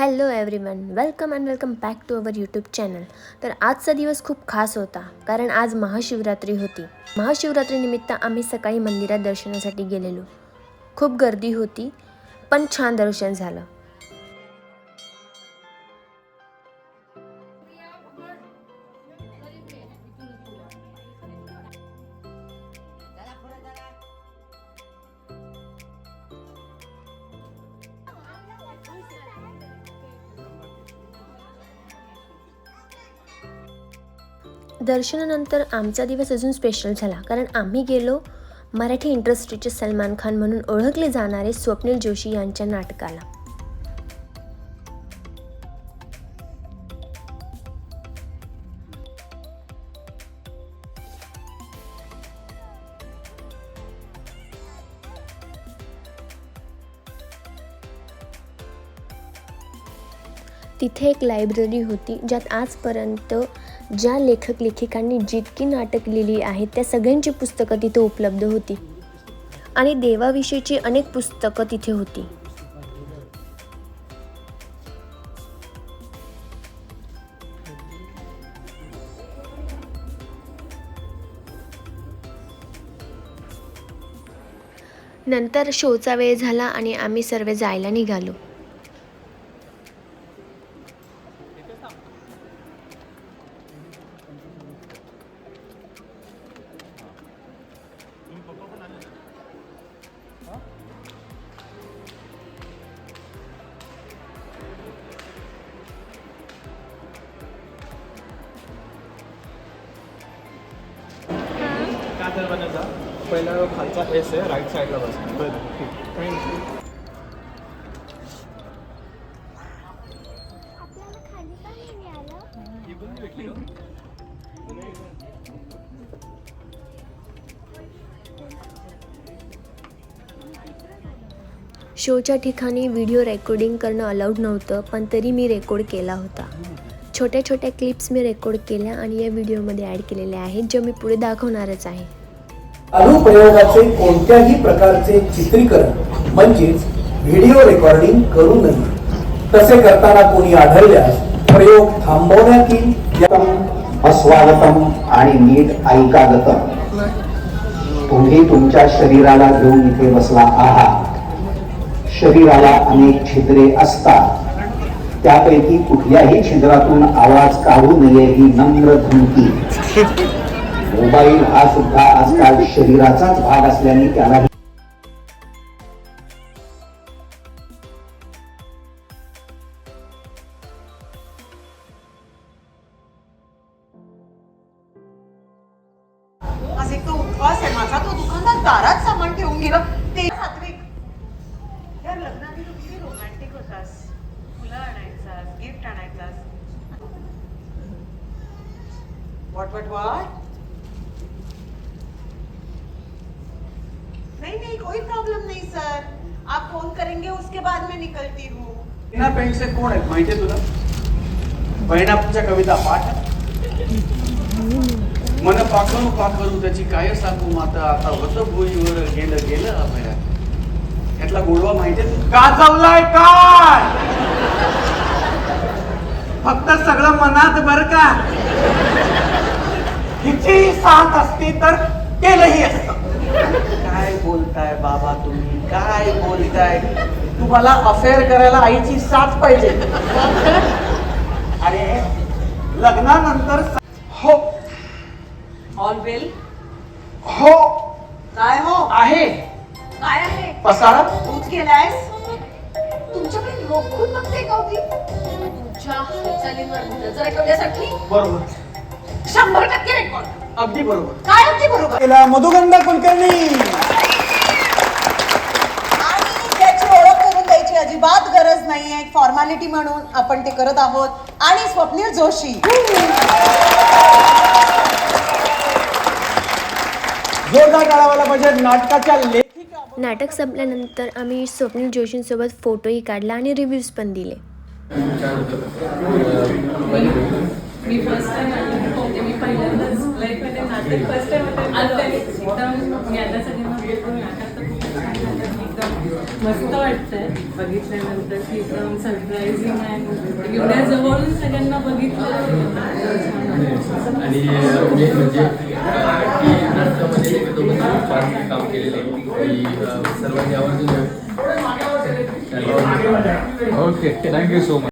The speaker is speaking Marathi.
Hello everyone, welcome and welcome back to our YouTube channel. तर आजचा दिवस खूप खास होता कारण आज महाशिवरात्री होती. महाशिवरात्रीनिमित्त आम्ही सकाळी मंदिरात दर्शनासाठी गेलेलो. खूप गर्दी होती पण छान दर्शन झालं. दर्शनानंतर आमचा दिवस अजून स्पेशल झाला कारण आम्ही गेलो मराठी इंडस्ट्रीचे सलमान खान म्हणून ओळखले जाणारे स्वप्नील जोशी यांच्या नाटकाला. तिथे एक लायब्ररी होती ज्यात आजपर्यंत ज्या लेखक लेखिकांनी जितकी नाटक लिहिली आहेत त्या सगळ्यांची पुस्तकं तिथे उपलब्ध होती आणि देवाविषयीची अनेक पुस्तकं तिथे होती. नंतर शोचा वेळ झाला आणि आम्ही सर्व जायला निघालो. का दरवाजा पहिला खालचा एस आहे, राईट साईडला बस. शोच्या ठिकाणी व्हिडिओ रेकॉर्डिंग करणं अलाउड नव्हतं पण तरी मी रेकॉर्ड केला होता. छोट्या छोट्या क्लिप्स मी रेकॉर्ड केल्या आणि या व्हिडिओमध्ये ॲड केलेल्या आहेत ज्या मी पुढे दाखवणारच आहे. अनुप्रयोगाचे कोणत्याही प्रकारचे चित्रीकरण म्हणजेच व्हिडिओ रेकॉर्डिंग करू नये. तसे करताना कोणी आढळल्यास प्रयोग थांबवण्यात येईल. अस्वागतम आणि नीट ऐकागतम. तुम्ही तुमच्या शरीराला घेऊन इथे बसला आहात. शरीराला अनेक छिद्रे असतात, त्यापैकी कुठल्याही छिद्रातून आवाज काढू नये ही नम्र धमकी. मोबाईल हा सुद्धा आजकाल शरीराचाच भाग असल्याने त्याला आज एक तो उपवास आहे माझा. तो दुकानदार दारात सामान ठेवून गेला. ते सात्विक, या लग्नाआधी तू किती रोमॅन्टिक होतास. फुलं आणायचास, गिफ्ट आणायचास. What what what. नहीं नहीं कोई प्रॉब्लम नहीं सर, आप फोन करेंगे उसके बाद मैं निकलती हूँ. बहिणा पेंटचे कोण आहेत माहितीये तुला? बहिणाच्या कविता पाठ. मन पाखरू पाखरू त्याची काय सांगू माता, आता होतं भुईवर गेलं गेलं अभया. यातला गोडवा माहितीये तुला? का चावलाय काय? फक्त सगळं मनात बर का. हिची साथ असती तर केलंही असतं. काय बोलताय बाबा तुम्ही, काय बोलताय? तुम्हाला अफेअर करायला आईची साथ पाहिजे. अरे लग्नानंतर हो ऑल वेल. हो काय हो आहे. काय आहे? पसारा. तूच केलायस. तुमच्याकडे रोखून बघते का होती तुमच्या हालचालींवर नजर ठेवण्यासाठी. बरोबर, 100% रेकॉर्ड. अगदी बरोबर. काय अगदी बरोबर. केला मधुगंधा कुलकर्णी. आणि त्याची ओळख करून द्यायची अजिबात गरज नाहीये. एक फॉर्मॅलिटी म्हणून आपण ते करत आहोत. आणि स्वप्नील जोशी. जोरदार टाळावाला पाहिजे नाटकाच्या लेखिका. नाटक संपल्यानंतर आम्ही स्वप्नील जोशींसोबत फोटोही काढला आणि रिव्ह्यूज पण दिले. मी फर्स्ट टाइम नाटक होते. मी पहिल्यांदाच लाईफमध्ये नाटक फर्स्ट टाइम एकदम याला सगळ्यांना भेटून नाटक तर खूप छान झालं. एकदम मस्त वाटतंय बघितल्यानंतर की एकदम सरप्रायझिंग आहे. एवढ्या जवळून सगळ्यांना बघितलं आणि मेन म्हणजे की नाटकामध्ये दोघं छान काम केलेलं आहे की सर्वांनी आवर्जून ओके थँक्यू सो मच.